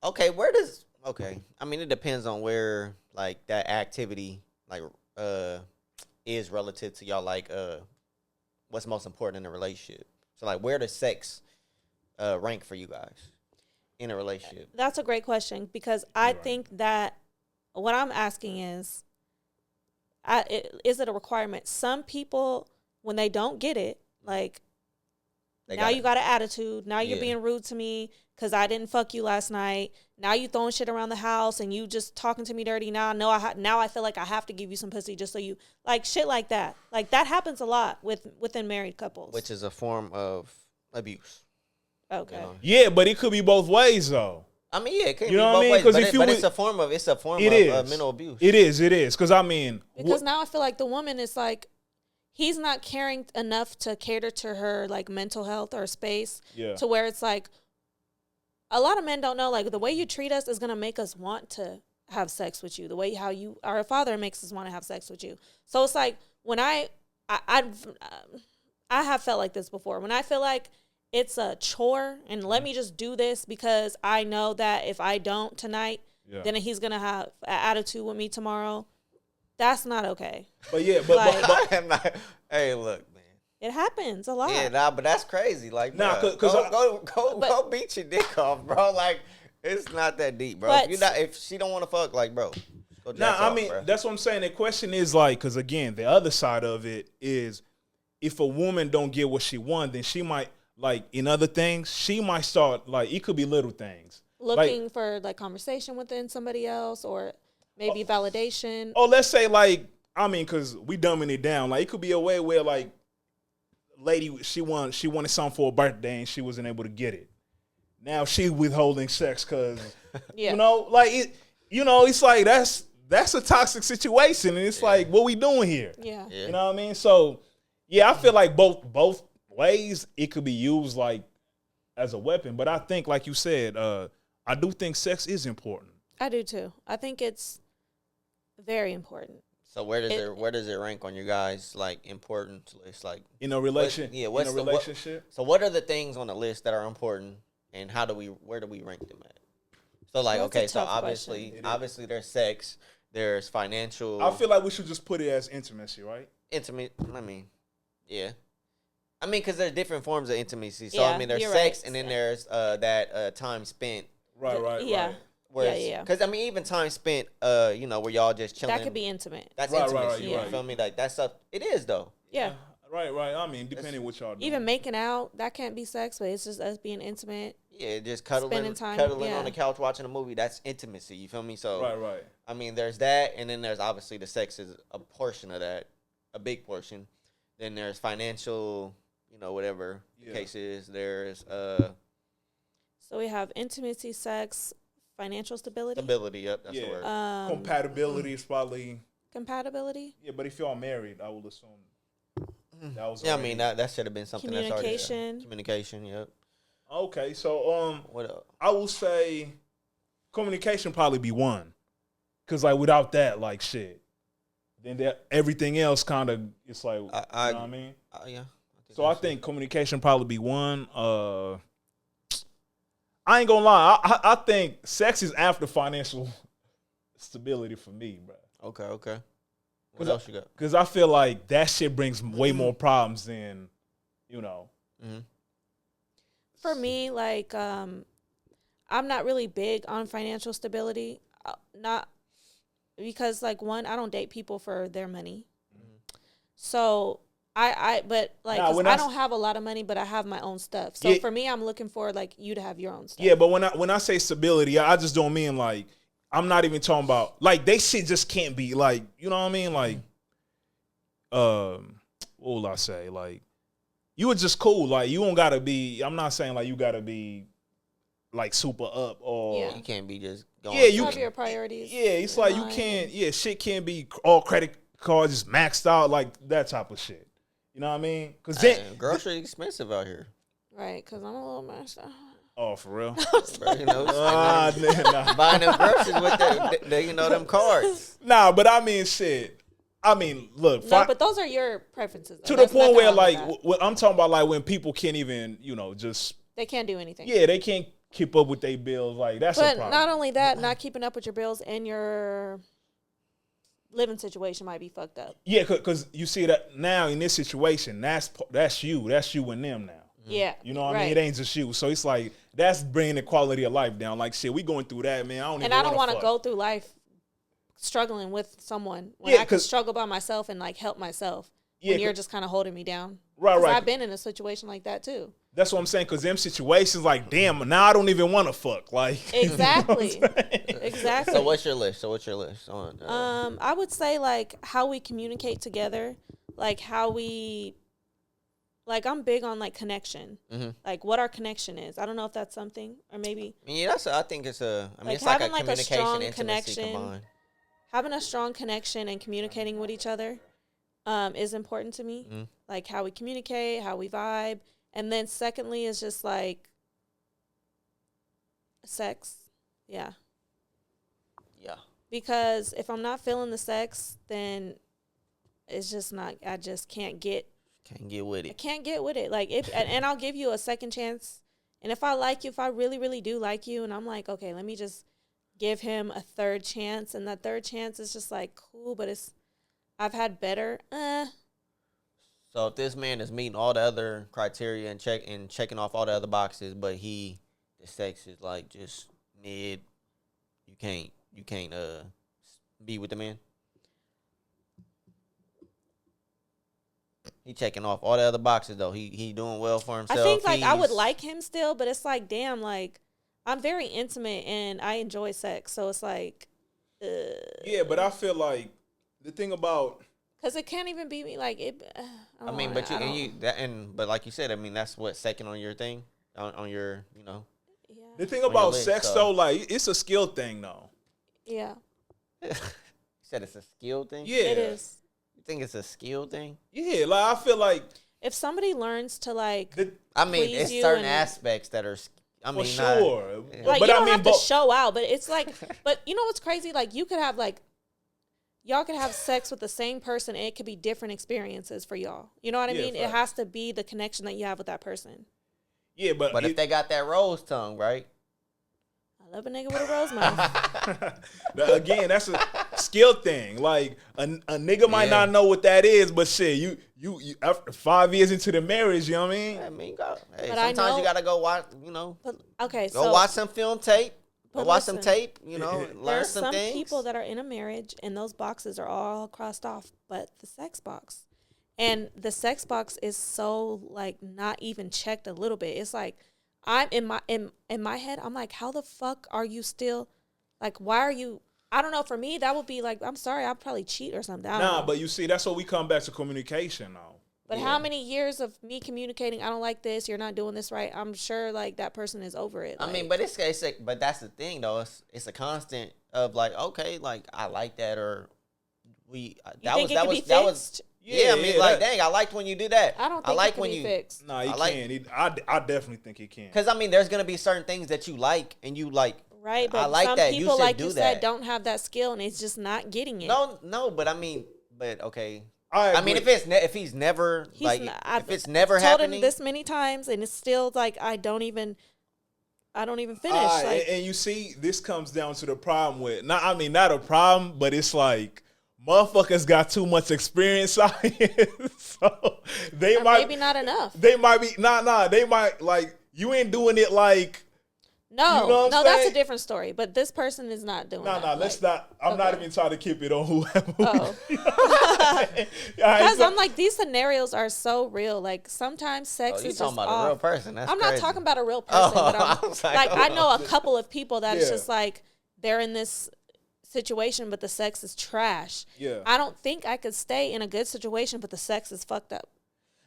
Okay, I mean, it depends on where like that activity like is relative to y'all like what's most important in a relationship. So like where does sex rank for you guys in a relationship? That's a great question because I think that what I'm asking is, is it a requirement? Some people, when they don't get it, like, now you got an attitude. Now you're being rude to me because I didn't fuck you last night. Now you throwing shit around the house and you just talking to me dirty. Now now I feel like I have to give you some pussy just so you, like, shit like that. Like, that happens a lot within married couples. Which is a form of abuse. Okay. You know? Yeah, but it could be both ways though. I mean, yeah, it can you be know both ways, but it's a form of mental abuse. It is. Because I mean, because now I feel like the woman is like, he's not caring enough to cater to her like mental health or space. Yeah. To where it's like, a lot of men don't know, like, the way you treat us is gonna make us want to have sex with you. The way how you are a father makes us want to have sex with you. So it's like when I have felt like this before. When I feel like it's a chore and let me just do this because I know that if I don't tonight, then he's going to have an attitude with me tomorrow. That's not okay. But yeah, but hey, look, man. It happens a lot. Yeah, but that's crazy. Like, go beat your dick off, bro. Like, it's not that deep, bro. If she don't want to fuck, like, bro. I mean, that's what I'm saying. The question is like, because again, the other side of it is, if a woman don't get what she wants, then she might, like, in other things, she might start, like, it could be little things. Looking for, like, conversation within somebody else or maybe validation. Oh, let's say, like, I mean, because we dumbing it down. Like, it could be a way where, like, lady, she wanted something for her birthday and she wasn't able to get it. Now she withholding sex because, you know, like, it's like that's a toxic situation. And it's like, what we doing here? Yeah. You know what I mean? So, yeah, I feel like both ways it could be used, like, as a weapon. But I think, like you said, I do think sex is important. I do too. I think it's very important. So where does it rank on your guys' like importance list? Like in a relationship? What's in a relationship? So what are the things on the list that are important, and where do we rank them at? So like, okay, so obviously there's sex, there's financial. I feel like we should just put it as intimacy, right? Intimate. I mean, yeah. I mean, because there's different forms of intimacy. So I mean, there's sex, right. And then there's that time spent. Right. Yeah. Yeah. Because I mean, even time spent, where y'all just chilling. That could be intimate. That's intimacy. You feel me? Like that stuff. It is though. Yeah. Right. I mean, depending what y'all do. Even making out, that can't be sex, but it's just us being intimate. Yeah, just cuddling on the couch watching a movie. That's intimacy. You feel me? So right. I mean, there's that, and then there's obviously the sex is a portion of that, a big portion. Then there's financial, whatever the case is. There's So we have intimacy, sex, financial stability. Yep, that's the word. Compatibility is probably. Compatibility? Yeah, but if y'all married, I would assume that was. Yeah, I mean that should have been something. Communication. That's communication. Yep. Okay, so what else? I will say communication probably be one, cause like without that, like shit, then everything else kind of it's like you know what I mean? Yeah. I think communication probably be one. I ain't gonna lie. I think sex is after financial stability for me, bro. Okay. What else you got? Because I feel like that shit brings way more problems than, Mm-hmm. For me, like, I'm not really big on financial stability. Not because, like, one, I don't date people for their money. Mm-hmm. So I don't have a lot of money, but I have my own stuff. So for me, I'm looking for like you to have your own stuff. Yeah, but when I say stability, I just don't mean like I'm not even talking about like they shit just can't be like, you know what I mean? Like, what will I say? Like, you were just cool. Like, you don't gotta be. I'm not saying like you gotta be like super up or you can't be just going. Yeah, you have your priorities. Yeah, it's like you can't. Yeah, shit can't be all credit cards just maxed out like that type of shit. You know what I mean? Because then groceries expensive out here. Right, because I'm a little messed up. Oh, for real? Buying them groceries with them cards. Nah, but I mean, shit. I mean, look. No, but those are your preferences. To the point where, like, I'm talking about, like, when people can't even, just. They can't do anything. Yeah, they can't keep up with their bills. Like that's a But problem. not only that, not keeping up with your bills and your living situation might be fucked up. Yeah, because you see that now in this situation, that's you and them now. Yeah, You know what I mean? It ain't just you. So it's like that's bringing the quality of life down. Like shit, we going through that, man. I don't want to go through life struggling with someone when I can struggle by myself and like help myself. When you're just kind of holding me down. Right. I've been in a situation like that too. That's what I'm saying. Because them situations, like, damn, now I don't even want to fuck. Like exactly, you know exactly. So what's your list? On? I would say like how we communicate together, like how we. Like, I'm big on, like, connection. Mm-hmm. Like, what our connection is. I don't know if that's something, or maybe. Yeah, I think it's it's like a communication, intimacy combined. Having a strong connection and communicating with each other is important to me. Mm-hmm. Like, how we communicate, how we vibe. And then, secondly, is just, like, sex. Yeah. Yeah. Because if I'm not feeling the sex, then it's just not, I just can't get. Can't get with it. I can't get with it. Like and I'll give you a second chance. And if I like you, if I really, really do like you, and I'm like, okay, let me just give him a third chance. And that third chance is just like cool, but I've had better. So if this man is meeting all the other criteria and checking off all the other boxes, but the sex is like just mid, you can't be with the man. He checking off all the other boxes though. He doing well for himself. I think like I would like him still, but it's like damn, like I'm very intimate and I enjoy sex, so it's like. Yeah, but I feel like the thing about because it can't even be me like it. But like you said, I mean that's what second on your thing, on your Yeah. The thing about sex though, like it's a skill thing though. Yeah. You said it's a skill thing. Yeah, it is. You think it's a skill thing? Yeah, like I feel like if somebody learns to like, it's certain aspects that are. I mean, sure. Like but you don't have to show out, but it's like, but you know what's crazy? Like you could have like, y'all could have sex with the same person, and it could be different experiences for y'all. You know what I mean? Facts. It has to be the connection that you have with that person. Yeah, but if they got that rose tongue, right? I love a nigga with a rose mouth. Again, that's a skill thing. Like a nigga might not know what that is, but shit, you after 5 years into the marriage, you know what I mean? I mean, sometimes you gotta go watch, go watch some film tape. Go watch some tape, learn some things. There's some people that are in a marriage and those boxes are all crossed off, but the sex box. And the sex box is so like not even checked a little bit. It's like I'm in my head, I'm like, how the fuck are you still like why are you I don't know, for me that would be like, I'm sorry, I'll probably cheat or something. But you see, that's what we come back to communication now. But how many years of me communicating, I don't like this, you're not doing this right, I'm sure like that person is over it. I mean, but but that's the thing though, it's a constant of like, okay, like I like that, or that was Yeah, I mean, dang, I liked when you do that. I don't think it can be fixed. No, you can't. I definitely think it can. Because, I mean, there's going to be certain things that you like, and you like, right, but I like some that. people, you like do you that. said, don't have that skill, and it's just not getting it. No, but I mean, okay. I mean, if it's never, if it's never happening. I've told him this many times, and it's still, like, I don't even finish. And you see, this comes down to the problem with, not a problem, but it's like, motherfuckers got too much experience out here, so they maybe not enough. They might be they might like you ain't doing it like. No, you know what I'm that's a different story. But this person is not doing. Let's not. I'm not even trying to keep it on whoever. Oh, because I'm like, these scenarios are so real. Like sometimes sex is just talking about a real person. That's not talking about a real person, but I know a couple of people that it's just like they're in this situation, but the sex is trash. Yeah, I don't think I could stay in a good situation, but the sex is fucked up.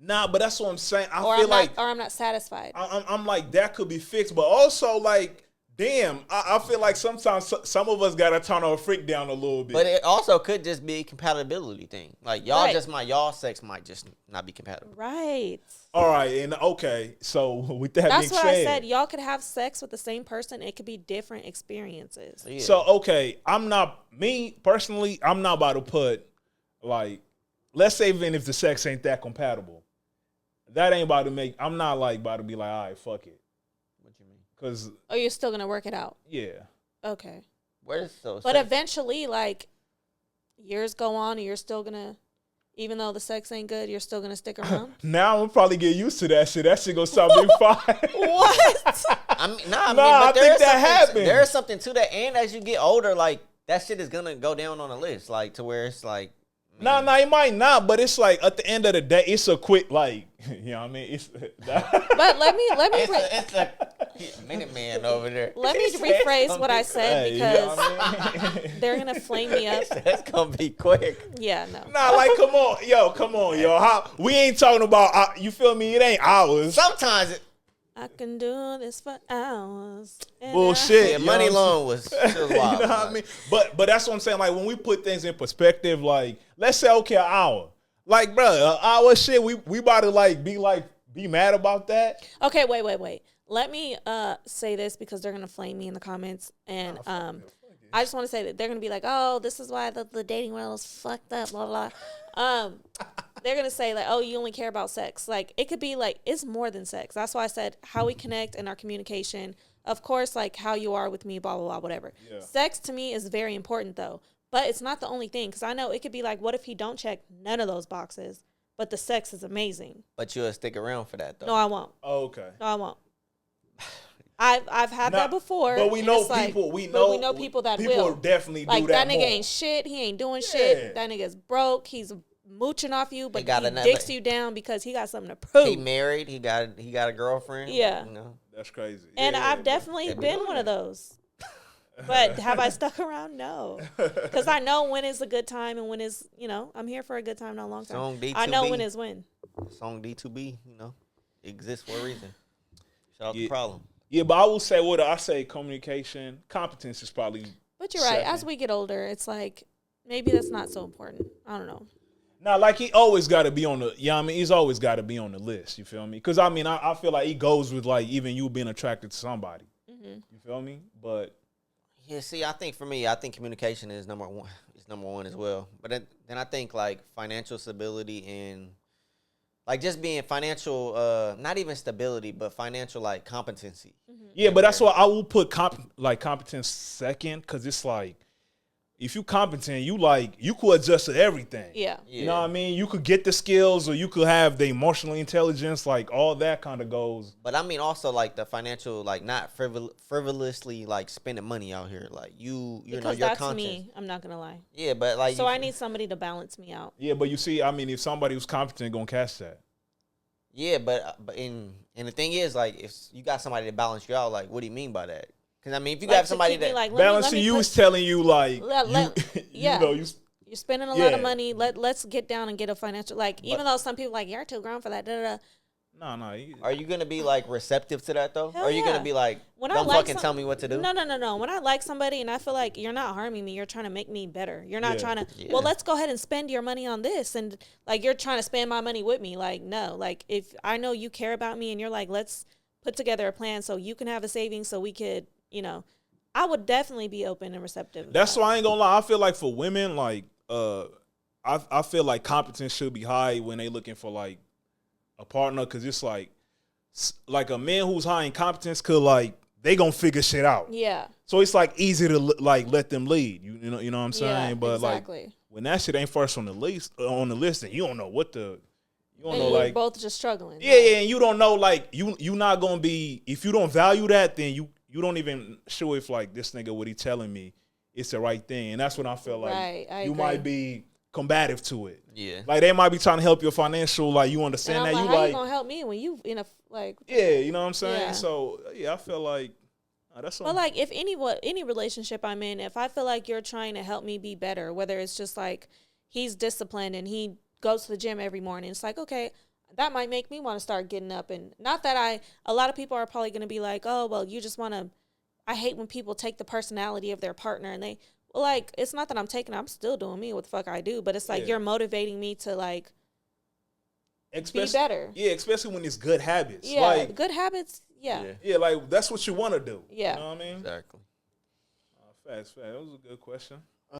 Nah, but that's what I'm saying. I'm not satisfied. I'm like, that could be fixed, but also like, damn, I feel like sometimes some of us gotta turn our freak down a little bit. But it also could just be a compatibility thing. Like y'all sex might just not be compatible. Right. All right, and okay, so with that being said, that's what I said. Y'all could have sex with the same person. It could be different experiences. Yeah. So okay, I'm not about to put like, let's say even if the sex ain't that compatible, that ain't about to make. I'm not like about to be like, all right, fuck it. What you mean? Cause Or you're still gonna work it out. yeah. Okay. Where's so? But eventually, like, years go on, and you're still gonna, even though the sex ain't good, you're still gonna stick around. Now I'm probably get used to that shit. That shit gonna stop being fine. What? I mean, but I think that happens. There's something to that, and as you get older, like that shit is gonna go down on the list, like to where it's like. No, it might not, but it's like at the end of the day, it's a quick like, you know what I mean? It's But let me. It's a Minute Man over there. Let me rephrase what I said because you know what I mean? they're gonna flame me up. That's gonna be quick. Yeah, no. Nah, like come on, yo. How we ain't talking about you feel me? It ain't hours. Sometimes I can do this for hours. Bullshit. yeah, Money Long was wild. You know what I mean? But that's what I'm saying. Like when we put things in perspective, like let's say okay, an hour. Like, bro, an hour shit. We about to be mad about that. Okay, wait. Let me say this because they're gonna flame me in the comments, and I just want to say that they're gonna be like, "Oh, this is why the dating world is fucked up." Blah blah. They're gonna say like, "Oh, you only care about sex." Like it could be like it's more than sex. That's why I said how we connect and our communication. Of course, like how you are with me, blah blah blah, whatever. Yeah. Sex to me is very important though, but it's not the only thing because I know it could be like, what if he don't check none of those boxes, but the sex is amazing. But you'll stick around for that though. No, I won't. Oh, okay. No, I won't. I've had that before. But we know people. Like, we know people that people will definitely like do that. That nigga more. ain't shit. He ain't doing shit. That nigga's broke. He's mooching off you, but he dicks you down because he got something to prove. He married. He got a girlfriend. Yeah, you know? That's crazy. And I've definitely been one of those. But have I stuck around? No, because I know when is a good time and when is I'm here for a good time, not a long time. Song D2B. I know when is when. Song D2B, exists for a reason. Shout out the problem. Yeah, but I will say what I say. Communication, competence is probably. But you're right. As we get older, it's like maybe that's not so important. I don't know. Now, like he always got to be on the. Yeah, I mean, he's always got to be on the list. You feel me? Because I mean, I feel like he goes with like even you being attracted to somebody. Mm-hmm. You feel me? But yeah, see, I think communication is number one. It's number one as well. But then I think like financial stability and like just being financial, not even stability, but financial like competency. Mm-hmm. Yeah, but that's why I will put competence second because it's like. If you competent, you could adjust to everything. Yeah. You know what I mean? You could get the skills or you could have the emotional intelligence, like all that kind of goes. But I mean also like the financial, like not frivolously like spending money out here. Like you know, your that's conscience. Me. I'm not going to lie. Yeah, but like. So I need somebody to balance me out. Yeah, but you see, I mean, if somebody who's competent going to catch that. Yeah, but and the thing is like if you got somebody to balance you out, like what do you mean by that? Because, I mean, if you have somebody that... Like, balancing you is telling you, like... You're spending a lot of money. Let's get down and get a financial... Like, even though some people like, you're too grown for that. No. Are you going to be, like, receptive to that, though? Hell or are you going to be like, don't fucking tell me what to do? No. When I like somebody and I feel like you're not harming me, you're trying to make me better. You're not trying to... Yeah. Well, let's go ahead and spend your money on this. And, like, you're trying to spend my money with me. Like, no. Like, if I know you care about me and you're like, let's put together a plan so you can have a savings so we could, I would definitely be open and receptive. That's why I ain't gonna lie. I feel like for women, like, I feel like competence should be high when they looking for like a partner, because it's like a man who's high in competence could like they gonna figure shit out. Yeah. So it's like easy to like let them lead. You know what I'm saying? Yeah, but exactly. Like when that shit ain't first on the list, then you don't know what the. You don't and know, you're like both just struggling. Yeah, and you don't know like you not gonna be, if you don't value that, then you don't even sure if like this nigga what he telling me it's the right thing. And that's when I feel like you might be combative to it. Yeah. Like they might be trying to help your financial, like you understand that. Like, you how like you gonna help me when you in a like yeah, you know what I'm saying? Yeah. So yeah, I feel like that's But like if any relationship I'm in, if I feel like you're trying to help me be better, whether it's just like he's disciplined and he goes to the gym every morning, it's like, okay, that might make me want to start getting up. And not that a lot of people are probably going to be like, oh, well, you just want to, I hate when people take the personality of their partner and like, it's not that I'm still doing me, what the fuck I do, but it's like, you're motivating me to like be better. Yeah, especially when it's good habits. Yeah, like, good habits, yeah. Yeah, like that's what you want to do. Yeah. You know what I mean? Exactly. Facts. That was a good question.